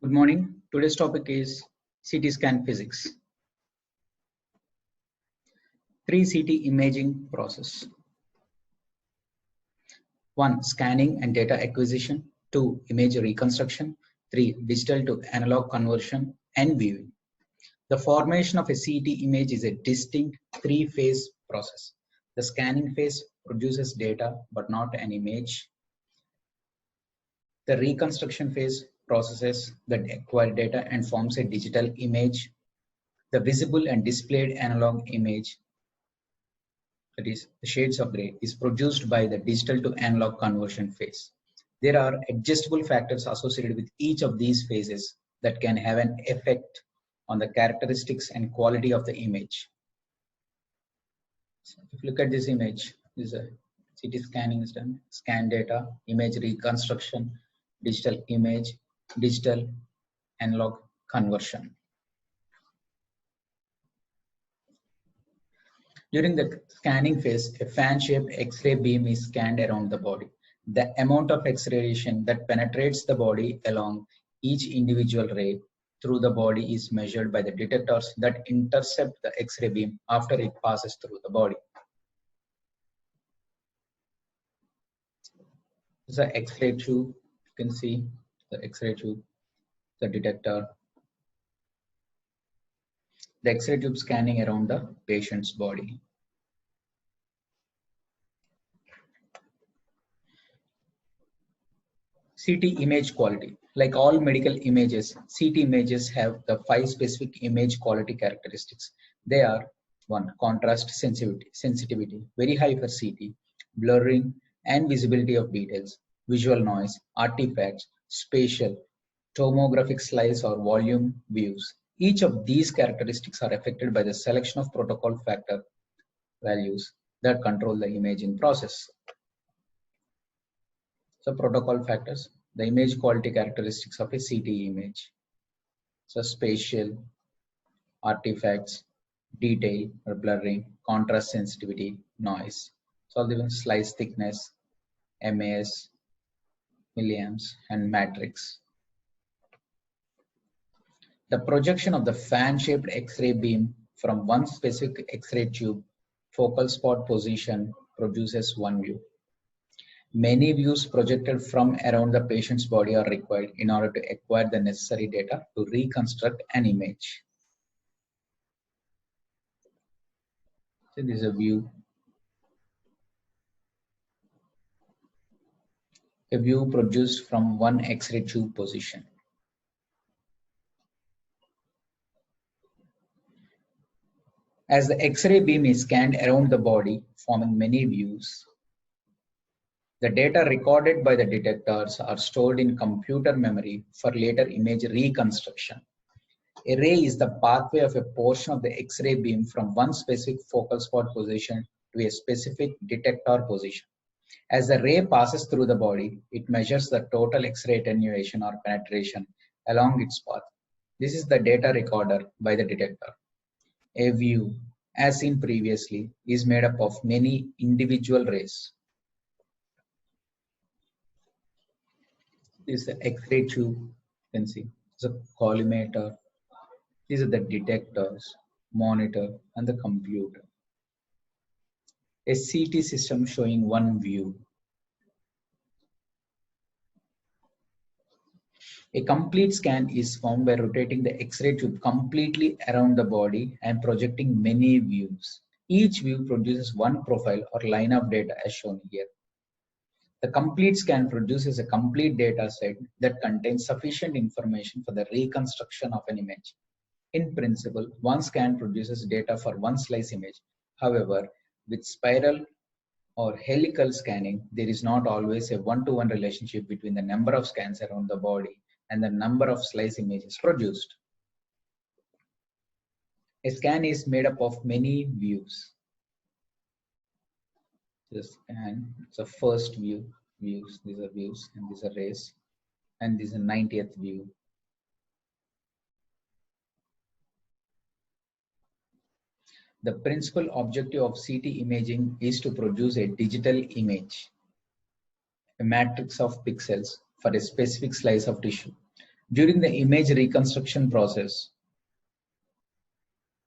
Good morning. Today's topic is CT scan physics. 3 CT imaging process. 1. Scanning and data acquisition. 2. Image reconstruction. 3. Digital to analog conversion and viewing. The formation of a CT image is a distinct three-phase process. The scanning phase produces data but not an image. The reconstruction phase processes the acquired data and forms a digital image. The visible and displayed analog image, that is the shades of gray, is produced by the digital to analog conversion phase. There are adjustable factors associated with each of these phases that can have an effect on the characteristics and quality of the image. So if you look at this image, this is a CT scanning is done, scan data, image reconstruction, digital image, digital analog conversion. During the scanning phase, a fan-shaped X-ray beam is scanned around the body. The amount of X-radiation that penetrates the body along each individual ray through the body is measured by the detectors that intercept the X-ray beam after it passes through the body. This is an X-ray tube. You can see the X-ray tube, the detector. The X-ray tube scanning around the patient's body. CT image quality. Like all medical images, CT images have the 5 specific image quality characteristics. They are 1. Contrast sensitivity, very high for CT, blurring and visibility of details, visual noise, artifacts, spatial, tomographic slice or volume views. Each of these characteristics are affected by the selection of protocol factor values that control the imaging process. So protocol factors, the image quality characteristics of a CT image. So spatial, artifacts, detail or blurring, contrast sensitivity, noise. So the slice thickness, MAS, milliamps, and matrix. The projection of the fan-shaped X-ray beam from one specific X-ray tube focal spot position produces one view. Many views projected from around the patient's body are required in order to acquire the necessary data to reconstruct an image. So this is a view. A view produced from one X-ray tube position. As the X-ray beam is scanned around the body, forming many views, the data recorded by the detectors are stored in computer memory for later image reconstruction. A ray is the pathway of a portion of the X-ray beam from one specific focal spot position to a specific detector position. As the ray passes through the body, it measures the total X-ray attenuation or penetration along its path. This is the data recorded by the detector. A view, as seen previously, is made up of many individual rays. This is the X-ray tube, you can see. It's a collimator. These are the detectors, monitor, and the computer. A CT system showing one view. A complete scan is found by rotating the X-ray tube completely around the body and projecting many views. Each view produces one profile or line of data as shown here. The complete scan produces a complete data set that contains sufficient information for the reconstruction of an image. In principle, one scan produces data for one slice image. However, with spiral or helical scanning, there is not always a one-to-one relationship between the number of scans around the body and the number of slice images produced. A scan is made up of many views. The scan, it's a first view, views, these are views, and these are rays, and this is a 90th view. The principal objective of CT imaging is to produce a digital image, a matrix of pixels for a specific slice of tissue. During the image reconstruction process,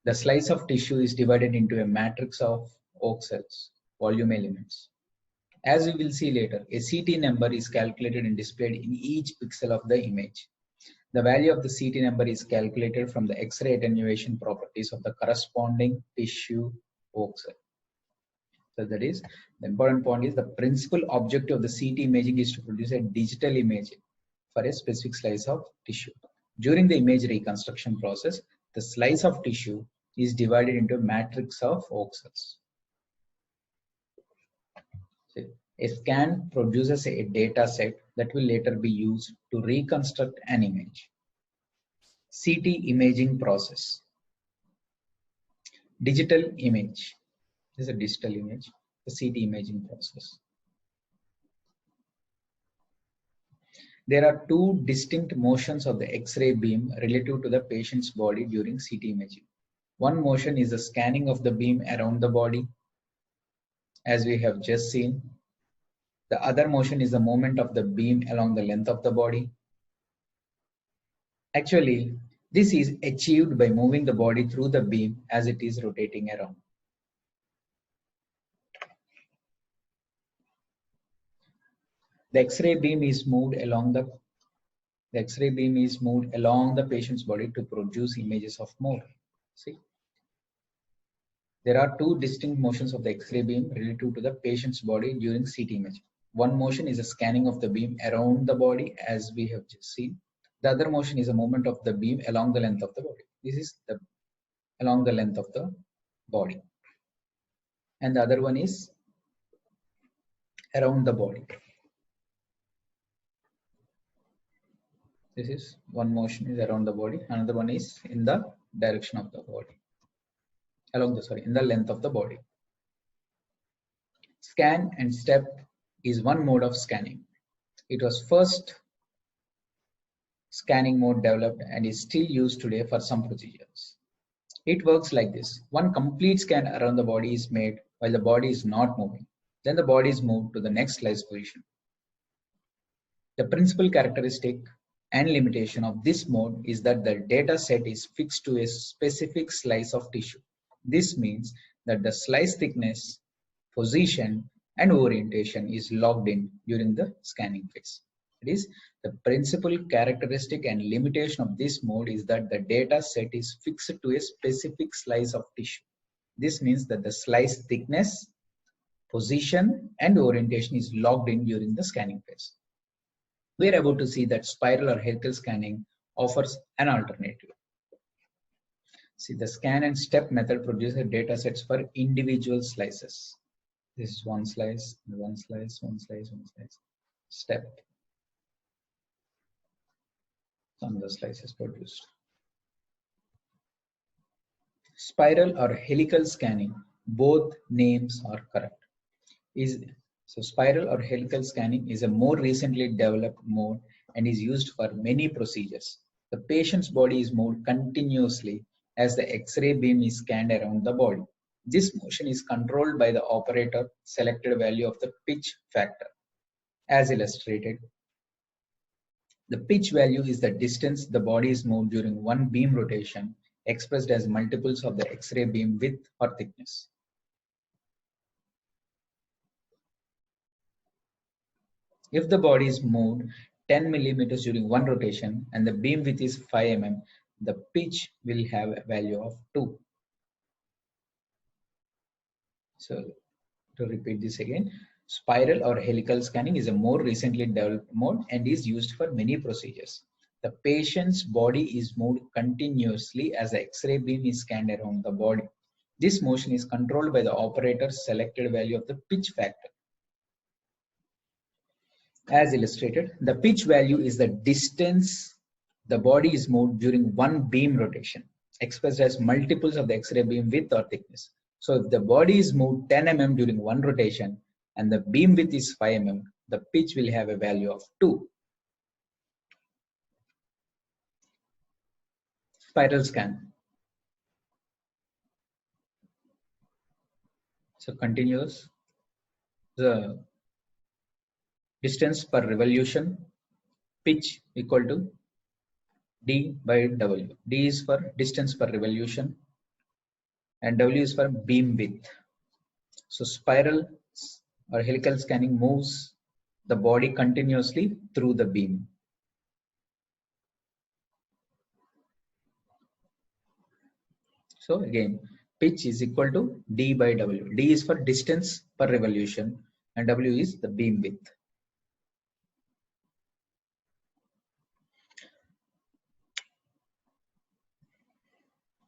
the slice of tissue is divided into a matrix of Oak cells, volume elements. As we will see later, a CT number is calculated and displayed in each pixel of the image. The value of the CT number is calculated from the X-ray attenuation properties of the corresponding tissue Oak cell. So that is, the important point is the principal objective of the CT imaging is to produce a digital image for a specific slice of tissue. During the image reconstruction process, the slice of tissue is divided into a matrix of Oak cells. So a scan produces a data set that will later be used to reconstruct an image. CT imaging process. Digital image. This is a digital image, the CT imaging process. There are two distinct motions of the X-ray beam relative to the patient's body during CT imaging. One motion is the scanning of the beam around the body, as we have just seen. The other motion is the movement of the beam along the length of the body. Actually, this is achieved by moving the body through the beam as it is rotating around. The X-ray beam is moved along the patient's body to produce images of more. See, there are two distinct motions of the X-ray beam relative to the patient's body during CT imaging. One motion is a scanning of the beam around the body, as we have just seen. The other motion is a movement of the beam along the length of the body. This is along the length of the body. And the other one is around the body. This is one motion is around the body, another one is in the direction of the body, in the length of the body. Scan and step is one mode of scanning. It was first scanning mode developed and is still used today for some procedures. It works like this. One complete scan around the body is made while the body is not moving. Then the body is moved to the next slice position. The principal characteristic and limitation of this mode is that the data set is fixed to a specific slice of tissue. This means that the slice thickness, position, and orientation is logged in during the scanning phase. It is the principal characteristic and limitation of this mode is that the data set is fixed to a specific slice of tissue. This means that the slice thickness, position, and orientation is logged in during the scanning phase. We are about to see that spiral or helical scanning offers an alternative. See, the scan and step method produces data sets for individual slices. This is one slice, one slice, one slice, one slice. Step. Some of the slices produced. Spiral or helical scanning, both names are correct. So spiral or helical scanning is a more recently developed mode and is used for many procedures. The patient's body is moved continuously as the X-ray beam is scanned around the body. This motion is controlled by the operator selected value of the pitch factor. As illustrated, the pitch value is the distance the body is moved during one beam rotation, expressed as multiples of the X-ray beam width or thickness. If the body is moved 10 millimeters during one rotation and the beam width is 5 mm, the pitch will have a value of 2. So to repeat this again, spiral or helical scanning is a more recently developed mode and is used for many procedures. The patient's body is moved continuously as the X-ray beam is scanned around the body. This motion is controlled by the operator's selected value of the pitch factor. As illustrated, the pitch value is the distance the body is moved during one beam rotation, expressed as multiples of the X-ray beam width or thickness. So if the body is moved 10 mm during one rotation and the beam width is 5 mm, the pitch will have a value of 2. Spiral scan. So continuous. The distance per revolution, pitch equal to D by W. D is for distance per revolution and W is for beam width. So spiral or helical scanning moves the body continuously through the beam. So again, pitch is equal to D by W. D is for distance per revolution and W is the beam width.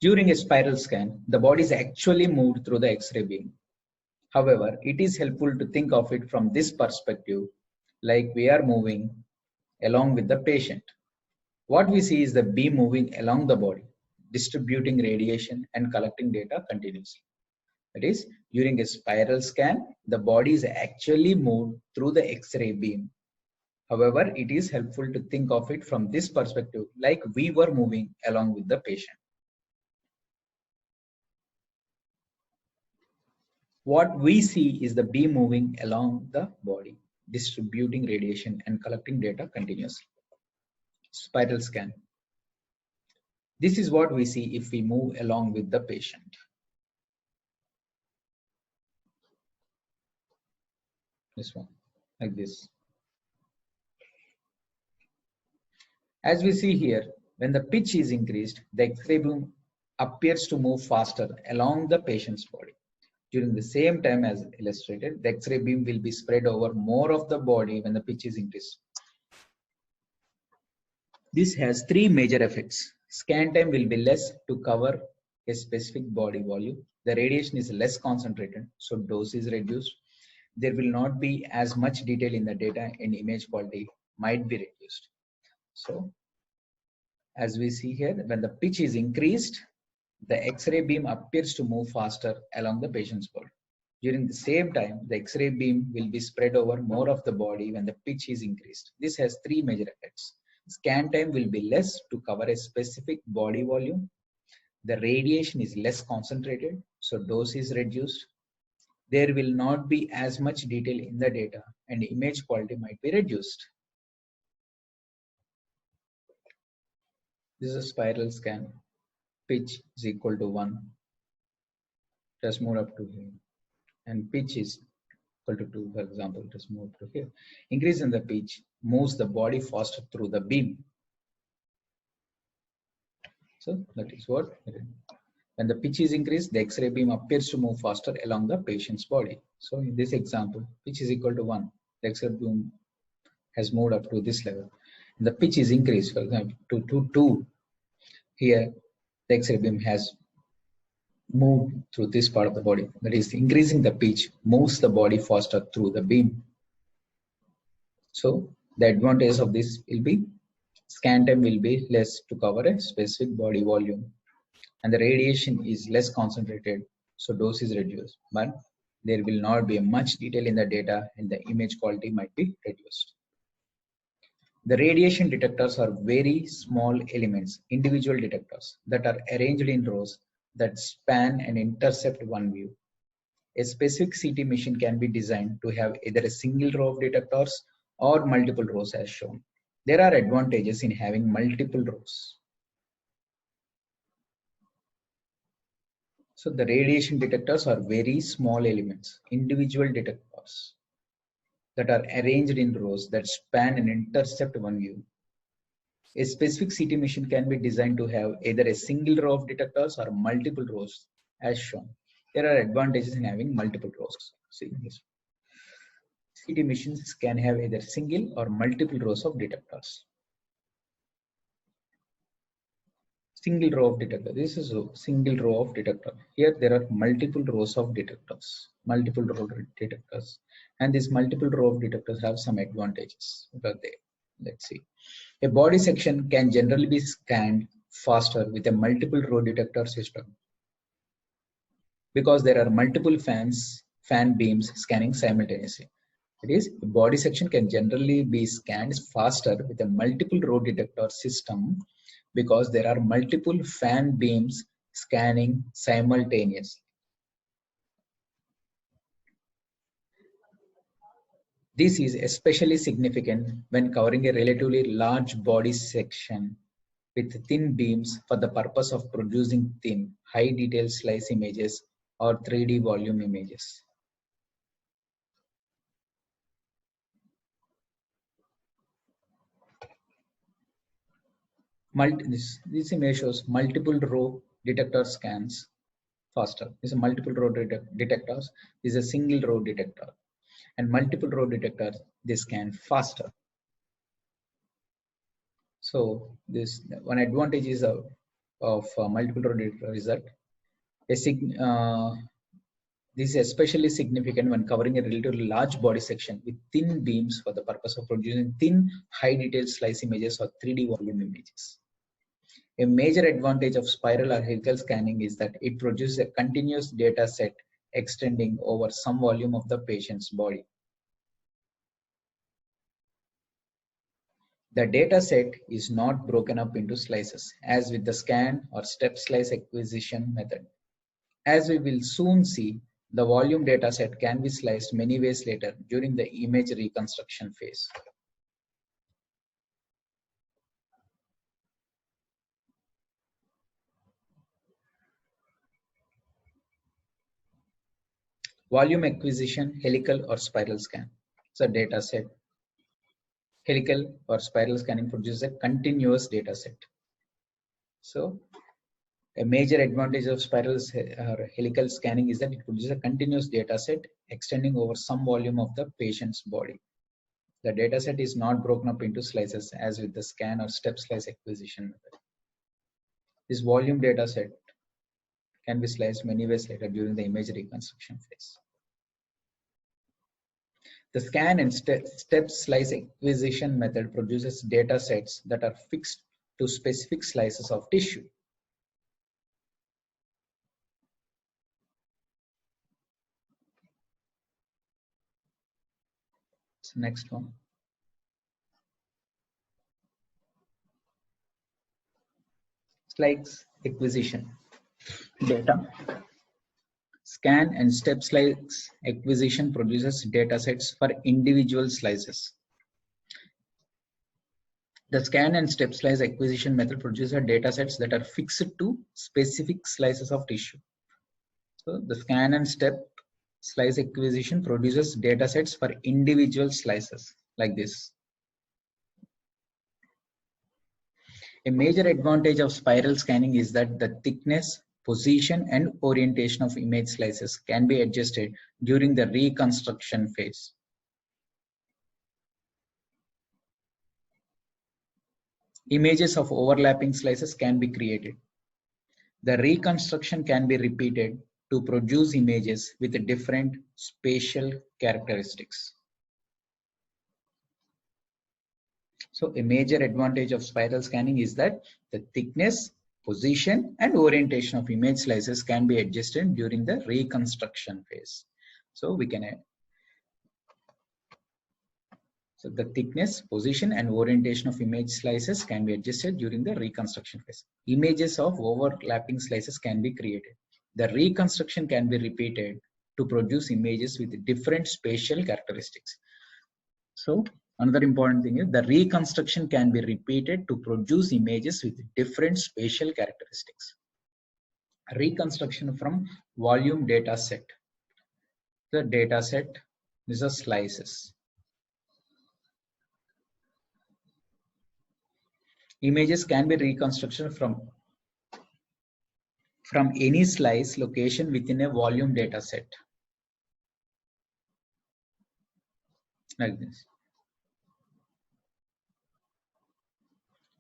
During a spiral scan, the body is actually moved through the X-ray beam. However, it is helpful to think of it from this perspective, like we are moving along with the patient. What we see is the beam moving along the body, distributing radiation and collecting data continuously. That is, during a spiral scan, the body is actually moved through the X-ray beam. However, it is helpful to think of it from this perspective, like we were moving along with the patient. What we see is the beam moving along the body, distributing radiation and collecting data continuously. Spiral scan. This is what we see if we move along with the patient. This one, like this. As we see here, when the pitch is increased, the X-ray beam appears to move faster along the patient's body. During the same time as illustrated, the X-ray beam will be spread over more of the body when the pitch is increased. This has three major effects. Scan time will be less to cover a specific body volume. The radiation is less concentrated, so dose is reduced. There will not be as much detail in the data and image quality might be reduced. So, as we see here, when the pitch is increased, the X-ray beam appears to move faster along the patient's body. During the same time, the X-ray beam will be spread over more of the body when the pitch is increased. This has three major effects. Scan time will be less to cover a specific body volume. The radiation is less concentrated, so dose is reduced. There will not be as much detail in the data and image quality might be reduced. This is a spiral scan. Pitch is equal to 1. Just move up to here. And pitch is equal to 2, for example. Just move up to here. Increase in the pitch moves the body faster through the beam. So that is what. When the pitch is increased, the X-ray beam appears to move faster along the patient's body. So in this example, pitch is equal to 1. The X-ray beam has moved up to this level. And the pitch is increased, for example, to 2. Here, the X-ray beam has moved through this part of the body. That is, increasing the pitch moves the body faster through the beam. So the advantage of this will be scan time will be less to cover a specific body volume, and the radiation is less concentrated, so dose is reduced. But there will not be much detail in the data, and the image quality might be reduced. The radiation detectors are very small elements, individual detectors that are arranged in rows that span and intercept one view. A specific CT machine can be designed to have either a single row of detectors or multiple rows as shown. There are advantages in having multiple rows. So the radiation detectors are very small elements, individual detectors that are arranged in rows that span and intercept one view. A specific CT machine can be designed to have either a single row of detectors or multiple rows as shown. There are advantages in having multiple rows. See this. CT machines can have either single or multiple rows of detectors. Single row of detector. This is a single row of detector. Here there are multiple rows of detectors. Multiple row detectors. And these multiple row of detectors have some advantages. Let's see. A body section can generally be scanned faster with a multiple row detector system because there are multiple fan beams scanning simultaneously. That is, a body section can generally be scanned faster with a multiple row detector system because there are multiple fan beams scanning simultaneously. This is especially significant when covering a relatively large body section with thin beams for the purpose of producing thin, high detail slice images or 3D volume images. This image shows multiple row detector scans faster. This is multiple row detectors. This is a single row detector. And multiple row detectors, they scan faster. So this one advantage is of multiple row detector is that this is especially significant when covering a relatively large body section with thin beams for the purpose of producing thin, high detail slice images or 3D volume images. A major advantage of spiral or helical scanning is that it produces a continuous data set extending over some volume of the patient's body. The data set is not broken up into slices, as with the scan or step slice acquisition method. As we will soon see, the volume data set can be sliced many ways later during the image reconstruction phase. Volume acquisition, helical or spiral scan. So data set. Helical or spiral scanning produces a continuous data set. So a major advantage of spiral or helical scanning is that it produces a continuous data set extending over some volume of the patient's body. The data set is not broken up into slices as with the scan or step slice acquisition method. This volume data set can be sliced many ways later during the image reconstruction phase. The scan and step slice acquisition method produces data sets that are fixed to specific slices of tissue. So next one. Slice acquisition data. Scan and step slice acquisition produces data sets for individual slices. The scan and step slice acquisition method produces data sets that are fixed to specific slices of tissue. So the scan and step slice acquisition produces data sets for individual slices like this. A major advantage of spiral scanning is that the thickness, position, and orientation of image slices can be adjusted during the reconstruction phase. Images of overlapping slices can be created. The reconstruction can be repeated to produce images with different spatial characteristics. So a major advantage of spiral scanning is that the thickness, position, and orientation of image slices can be adjusted during the reconstruction phase. So we can So the thickness, position, and orientation of image slices can be adjusted during the reconstruction phase. Images of overlapping slices can be created. The reconstruction can be repeated to produce images with different spatial characteristics. So another important thing is the reconstruction can be repeated to produce images with different spatial characteristics. Reconstruction from volume data set. The data set, these are slices. Images can be reconstructed from any slice location within a volume data set. Like this.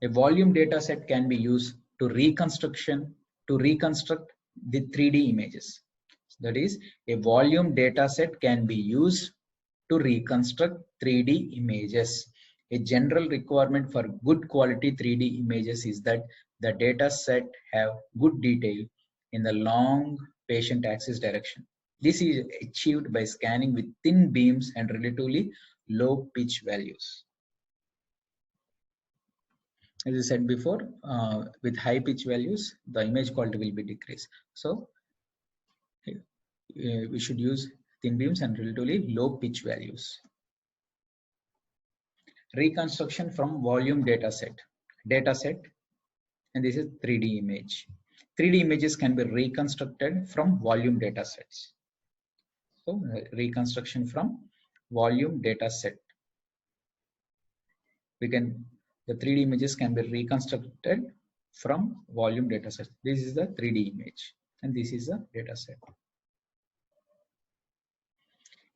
A volume data set can be used to reconstruct the 3D images. That is, a volume data set can be used to reconstruct 3D images. A general requirement for good quality 3D images is that the data set have good detail in the long patient axis direction. This is achieved by scanning with thin beams and relatively low pitch values. As I said before, with high pitch values, the image quality will be decreased. So we should use thin beams and relatively low pitch values. Reconstruction from volume data set. and this is 3D image. 3D images can be reconstructed from volume data sets. So reconstruction from volume data set. The 3D images can be reconstructed from volume data set. This is the 3D image and this is the data set.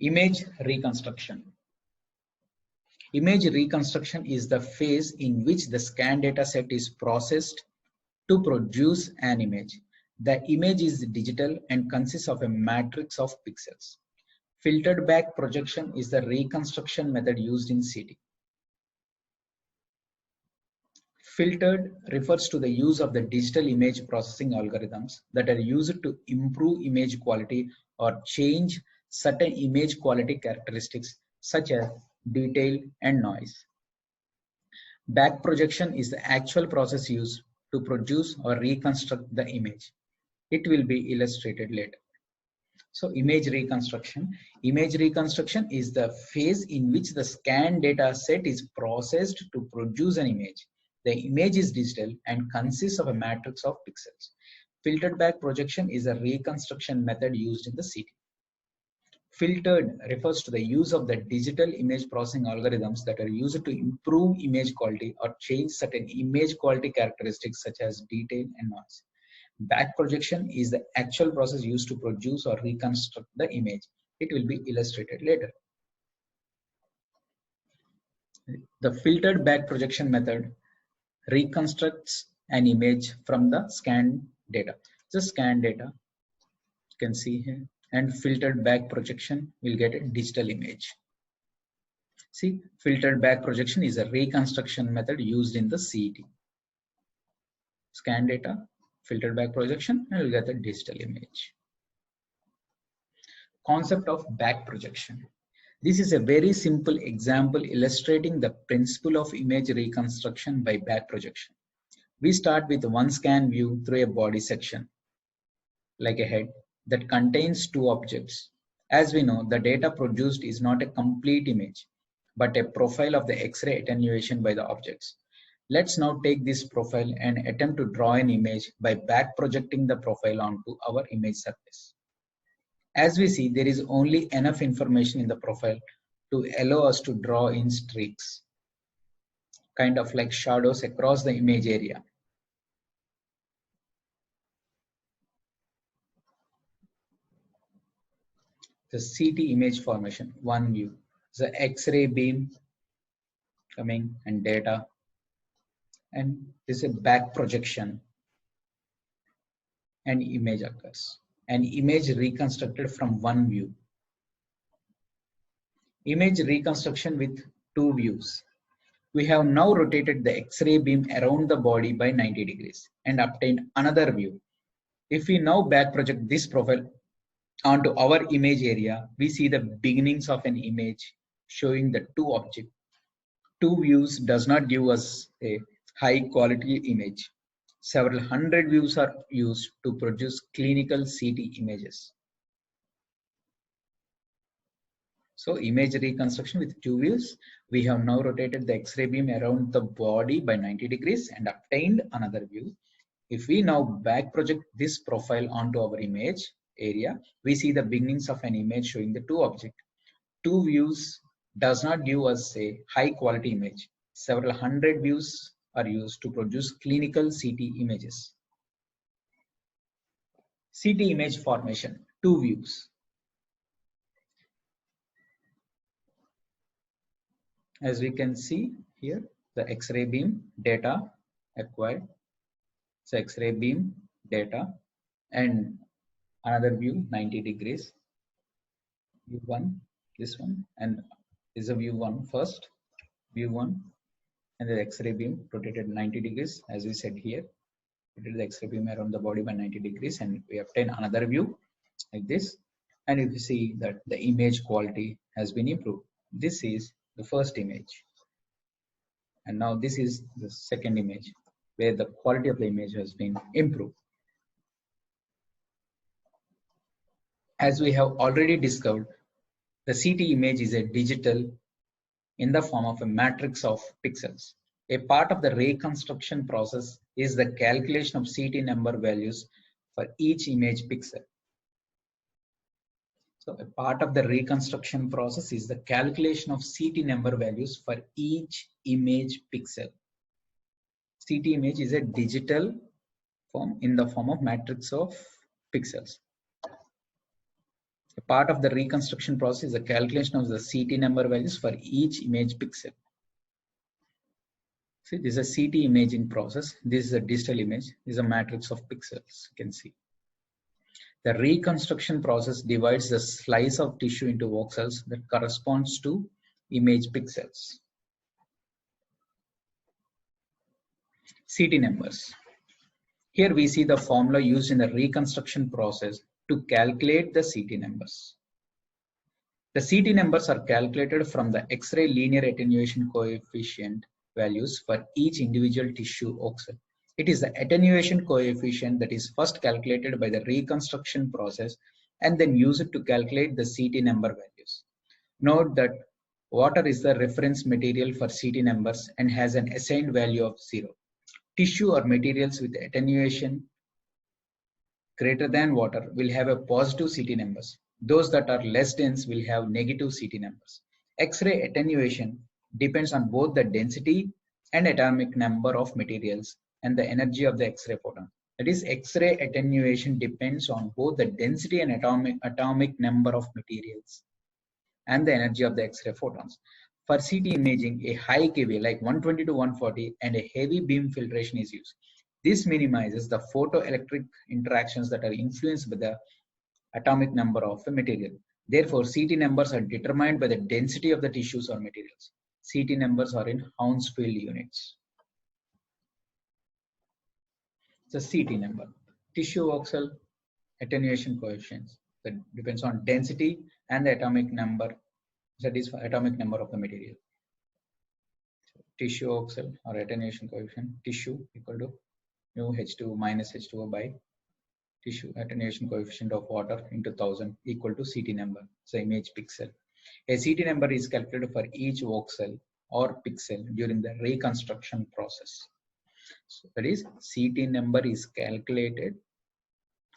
Image reconstruction. Image reconstruction is the phase in which the scan data set is processed to produce an image. The image is digital and consists of a matrix of pixels. Filtered back projection is the reconstruction method used in CT. Filtered refers to the use of the digital image processing algorithms that are used to improve image quality or change certain image quality characteristics such as detail and noise. Back projection is the actual process used to produce or reconstruct the image. It will be illustrated later. So image reconstruction. Image reconstruction is the phase in which the scan data set is processed to produce an image. The image is digital and consists of a matrix of pixels. Filtered back projection is a reconstruction method used in the CT. Filtered refers to the use of the digital image processing algorithms that are used to improve image quality or change certain image quality characteristics such as detail and noise. Back projection is the actual process used to produce or reconstruct the image. It will be illustrated later. The filtered back projection method reconstructs an image from the scanned data. The scanned data you can see here, and filtered back projection will get a digital image. See, filtered back projection is a reconstruction method used in the CET. Scan data, filtered back projection, and you'll get a digital image. Concept of back projection. This is a very simple example illustrating the principle of image reconstruction by back projection. We start with one scan view through a body section, like a head, that contains two objects. As we know, the data produced is not a complete image, but a profile of the X-ray attenuation by the objects. Let's now take this profile and attempt to draw an image by back projecting the profile onto our image surface. As we see, there is only enough information in the profile to allow us to draw in streaks, kind of like shadows across the image area. The CT image formation, one view, the X-ray beam coming and data, and this is a back projection. An image occurs. An image reconstructed from one view. Image reconstruction with two views. We have now rotated the X-ray beam around the body by 90 degrees and obtained another view. If we now back project this profile onto our image area, we see the beginnings of an image showing the two objects. Two views does not give us a high quality image. Several hundred views are used to produce clinical CT images. So image reconstruction with two views. We have now rotated the X-ray beam around the body by 90 degrees and obtained another view. If we now back project this profile onto our image area, we see the beginnings of an image showing the two objects. Two views does not give us a high quality image. Several hundred views are used to produce clinical CT images. CT image formation, two views. As we can see here, the X-ray beam data acquired. So X-ray beam data and another view 90 degrees. View one, this one, and this is a view one first, view one, and the X-ray beam rotated 90 degrees, as we said here. We did the X-ray beam around the body by 90 degrees, and we obtain another view like this. And if you see that the image quality has been improved, this is the first image, and now this is the second image where the quality of the image has been improved. As we have already discovered, the CT image is a digital in the form of a matrix of pixels. A part of the reconstruction process is the calculation of CT number values for each image pixel. So a part of the reconstruction process is the calculation of CT number values for each image pixel. CT image is a digital form in the form of matrix of pixels. A part of the reconstruction process is the calculation of the CT number values for each image pixel. See, this is a CT imaging process. This is a digital image. This is a matrix of pixels. You can see. The reconstruction process divides the slice of tissue into voxels that corresponds to image pixels. CT numbers. Here we see the formula used in the reconstruction process to calculate the CT numbers. The CT numbers are calculated from the X-ray linear attenuation coefficient values for each individual tissue voxel. It is the attenuation coefficient that is first calculated by the reconstruction process and then used to calculate the CT number values. Note that water is the reference material for CT numbers and has an assigned value of 0. Tissue or materials with attenuation greater than water will have a positive CT numbers. Those that are less dense will have negative CT numbers. X-ray attenuation depends on both the density and atomic number of materials and the energy of the X-ray photon. That is, X-ray attenuation depends on both the density and atomic number of materials and the energy of the X-ray photons. For CT imaging, a high kVA like 120 to 140 and a heavy beam filtration is used. This minimizes the photoelectric interactions that are influenced by the atomic number of a material. Therefore, CT numbers are determined by the density of the tissues or materials. CT numbers are in Hounsfield units. The CT number, tissue voxel attenuation coefficients, that depends on density and the atomic number, that is atomic number of the material. So, tissue voxel or attenuation coefficient, tissue equal to mu H2 minus H2O by tissue attenuation coefficient of water into 1000 equal to CT number, so image pixel. A CT number is calculated for each voxel or pixel during the reconstruction process. So that is, CT number is calculated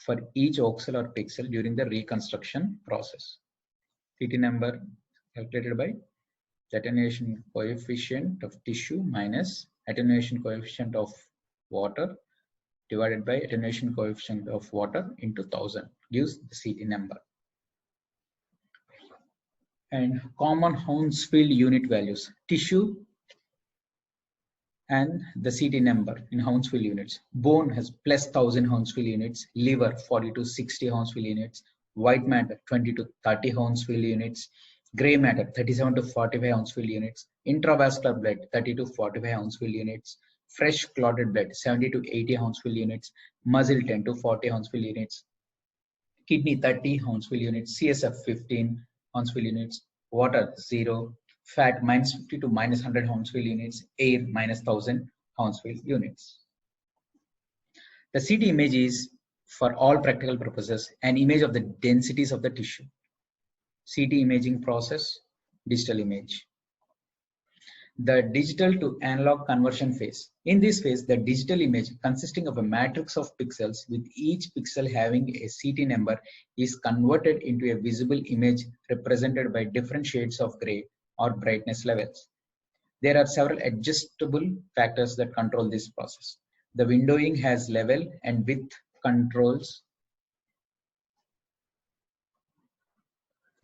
for each voxel or pixel during the reconstruction process. CT number calculated by the attenuation coefficient of tissue minus attenuation coefficient of water divided by attenuation coefficient of water into 1000 gives the CT number. And common Hounsfield unit values, tissue and the CT number in Hounsfield units. Bone has plus 1000 Hounsfield units, liver 40 to 60 Hounsfield units, white matter 20 to 30 Hounsfield units, gray matter 37 to 45 Hounsfield units, intravascular blood 30 to 45 Hounsfield units, fresh clotted blood 70 to 80 Hounsfield units, muscle 10 to 40 Hounsfield units, kidney 30 Hounsfield units, CSF 15 Hounsfield units, water 0, fat minus 50 to minus 100 Hounsfield units, air minus 1000 Hounsfield units. The CT image is, for all practical purposes, an image of the densities of the tissue. CT imaging process, digital image. The digital to analog conversion phase. In this phase, the digital image consisting of a matrix of pixels with each pixel having a CT number is converted into a visible image represented by different shades of gray or brightness levels. There are several adjustable factors that control this process. The windowing has level and width controls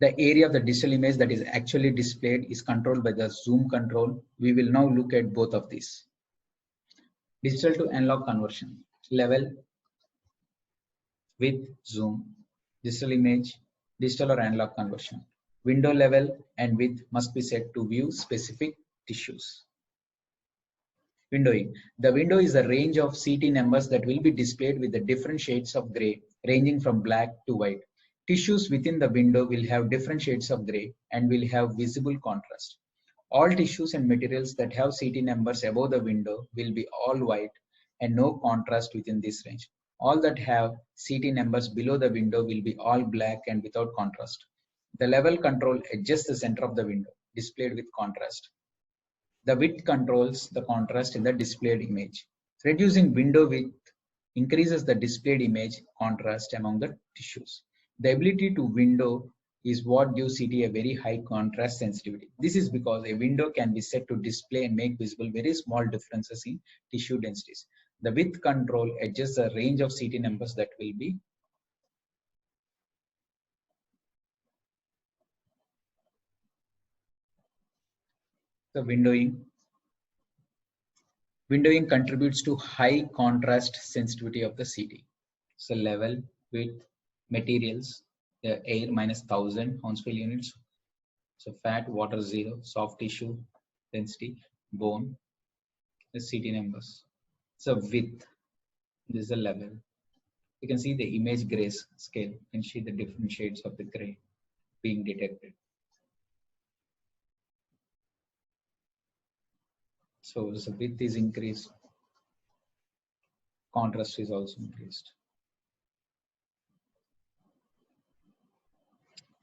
the area of the digital image that is actually displayed is controlled by the zoom control. We will now look at both of these. Digital to analog conversion, level, width, zoom, digital image, digital or analog conversion. Window level and width must be set to view specific tissues. Windowing. The window is a range of CT numbers that will be displayed with the different shades of gray, ranging from black to white. Tissues within the window will have different shades of gray and will have visible contrast. All tissues and materials that have CT numbers above the window will be all white and no contrast within this range. All that have CT numbers below the window will be all black and without contrast. The level control adjusts the center of the window, displayed with contrast. The width controls the contrast in the displayed image. Reducing window width increases the displayed image contrast among the tissues. The ability to window is what gives CT a very high contrast sensitivity. This is because a window can be set to display and make visible very small differences in tissue densities. The width control adjusts the range of CT numbers that will be the windowing. Windowing contributes to high contrast sensitivity of the CT. So level, width, materials, the air -1000 Hounsfield units. So fat, water 0, soft tissue density, bone, the CT numbers. So width, this is the level. You can see the image gray scale. You can see the different shades of the gray being detected. So the width is increased. Contrast is also increased.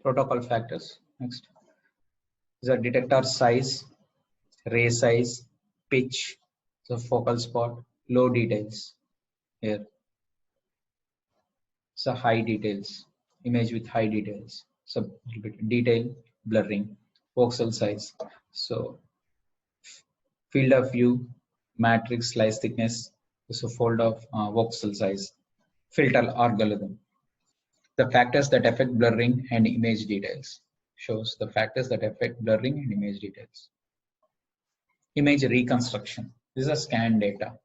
Protocol factors. Next. The detector size, ray size, pitch, the focal spot, low details here. So high details, image with high details. So detail, blurring, voxel size. So field of view, matrix slice thickness, so fold of voxel size, filter algorithm. The factors that affect blurring and image details. Shows the factors that affect blurring and image details. Image reconstruction. This is a scan data.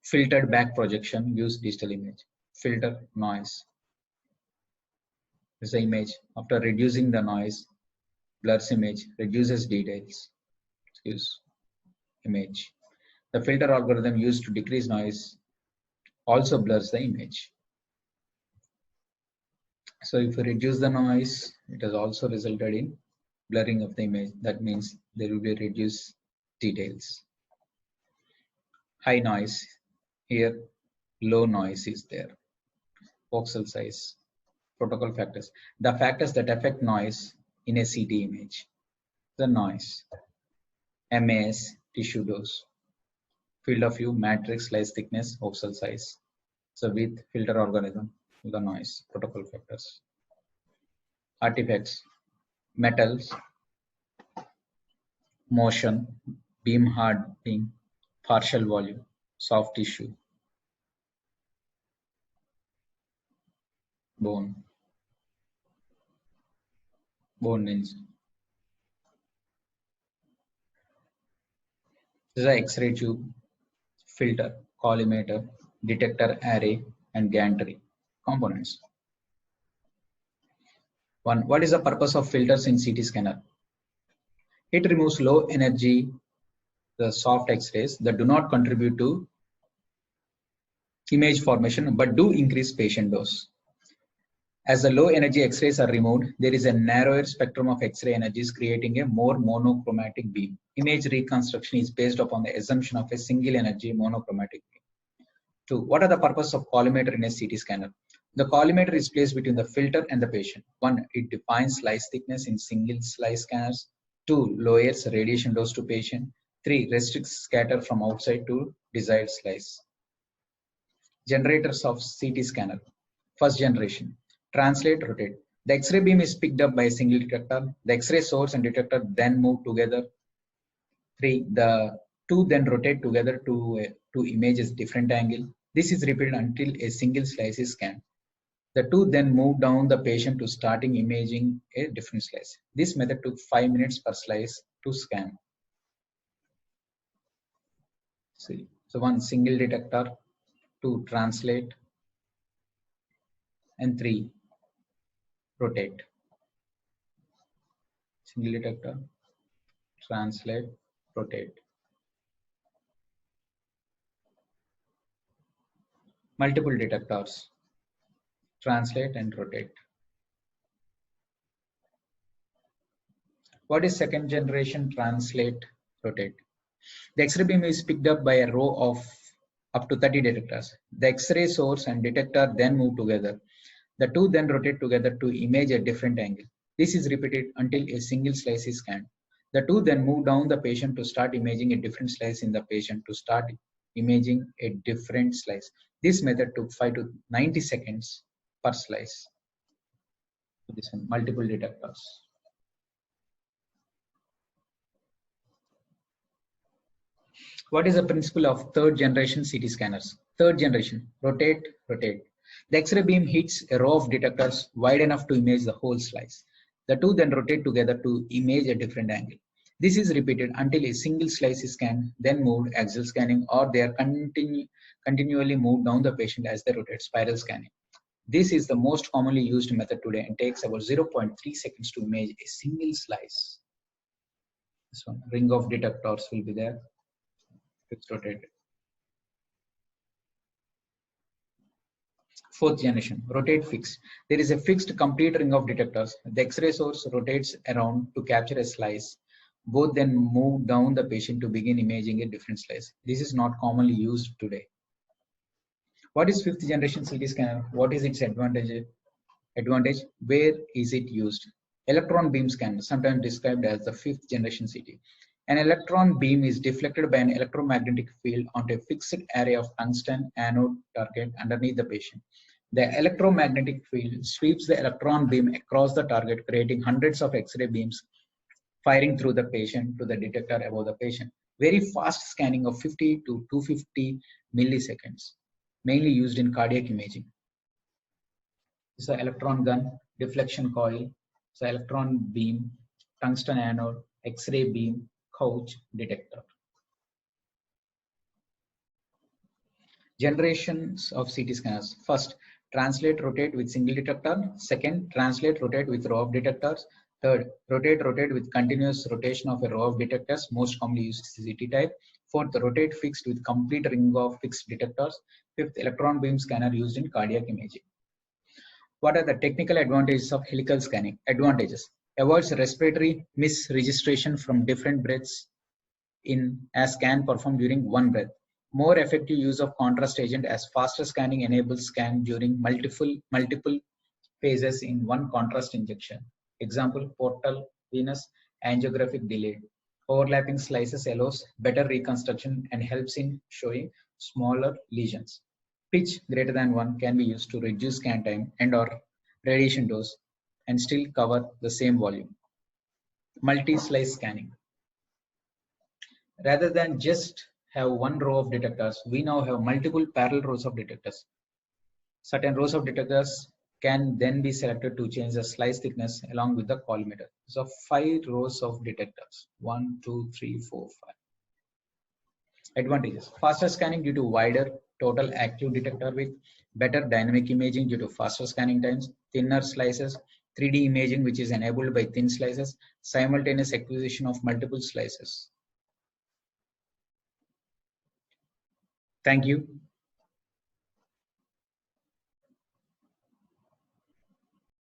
Filtered back projection gives digital image. Filter noise. This is the image. After reducing the noise, blurs image, reduces details. Gives image. The filter algorithm used to decrease noise also blurs the image. So if you reduce the noise, it has also resulted in blurring of the image. That means there will be reduced details. High noise, here low noise is there. Voxel size, protocol factors. The factors that affect noise in a CT image. The noise, MAS, tissue dose, field of view, matrix slice thickness, voxel size. So with filter algorithm, the noise, protocol factors. Artifacts, metals, motion, beam hardening, partial volume, soft tissue, bone, bone lens. This is an X-ray tube, filter, collimator, detector array, and gantry components. One, what is the purpose of filters in CT scanner? It removes low energy, the soft X-rays that do not contribute to image formation but do increase patient dose. As the low energy X-rays are removed, there is a narrower spectrum of X-ray energies, creating a more monochromatic beam. Image reconstruction is based upon the assumption of a single energy monochromatic beam. 2. What are the purpose of collimator in a CT scanner? The collimator is placed between the filter and the patient. 1. It defines slice thickness in single slice scanners. 2. Lowers radiation dose to patient. 3. Restricts scatter from outside to desired slice. Generators of CT scanner. First generation. Translate, rotate. The X-ray beam is picked up by a single detector. The X-ray source and detector then move together. 3. The two then rotate together to images different angle. This is repeated until a single slice is scanned. The two then move down the patient to starting imaging a different slice. This method took 5 minutes per slice to scan. See. So 1 single detector, 2 translate, and 3 rotate. Single detector, translate, rotate. Multiple detectors, translate and rotate. What is second generation translate, rotate? The X-ray beam is picked up by a row of up to 30 detectors. The X-ray source and detector then move together. The two then rotate together to image a different angle. This is repeated until a single slice is scanned. The two then move down the patient to start imaging a different slice in the patient to start imaging a different slice. This method took 5 to 90 seconds per slice. This one, multiple detectors. What is the principle of third generation CT scanners? Third generation, rotate, rotate. The X-ray beam hits a row of detectors wide enough to image the whole slice. The two then rotate together to image a different angle. This is repeated until a single slice is scanned, then moved axial scanning, or they are continually moved down the patient as they rotate, spiral scanning. This is the most commonly used method today and takes about 0.3 seconds to image a single slice. This one, ring of detectors will be there. It's rotated. Fourth generation, rotate fixed. There is a fixed complete ring of detectors. The X-ray source rotates around to capture a slice. Both then move down the patient to begin imaging a different slice. This is not commonly used today. What is fifth generation CT scanner? What is its advantage? Where is it used? Electron beam scanner, sometimes described as the fifth generation CT. An electron beam is deflected by an electromagnetic field onto a fixed array of tungsten anode target underneath the patient. The electromagnetic field sweeps the electron beam across the target, creating hundreds of X-ray beams firing through the patient to the detector above the patient. Very fast scanning of 50 to 250 milliseconds, mainly used in cardiac imaging. This is an electron gun, deflection coil, so electron beam, tungsten anode, X-ray beam, couch, detector. Generations of CT scanners. First, translate, rotate with single detector. Second, translate, rotate with row of detectors. Third, rotate, rotate with continuous rotation of a row of detectors, most commonly used CT type. Fourth, rotate fixed with complete ring of fixed detectors. Fifth, electron beam scanner used in cardiac imaging. What are the technical advantages of helical scanning? Advantages: avoids respiratory misregistration from different breaths in a scan performed during one breath. More effective use of contrast agent, as faster scanning enables scan during multiple phases in one contrast injection. Example: portal venous angiographic delayed. Overlapping slices allows better reconstruction and helps in showing smaller lesions. Pitch greater than 1 can be used to reduce scan time and or radiation dose and still cover the same volume. Multi-slice scanning. Rather than just have one row of detectors, we now have multiple parallel rows of detectors. Certain rows of detectors can then be selected to change the slice thickness along with the collimator. So 5 rows of detectors. 1, 2, 3, 4, 5. Advantages: faster scanning due to wider total active detector width, better dynamic imaging due to faster scanning times, thinner slices, 3D imaging which is enabled by thin slices, simultaneous acquisition of multiple slices. Thank you.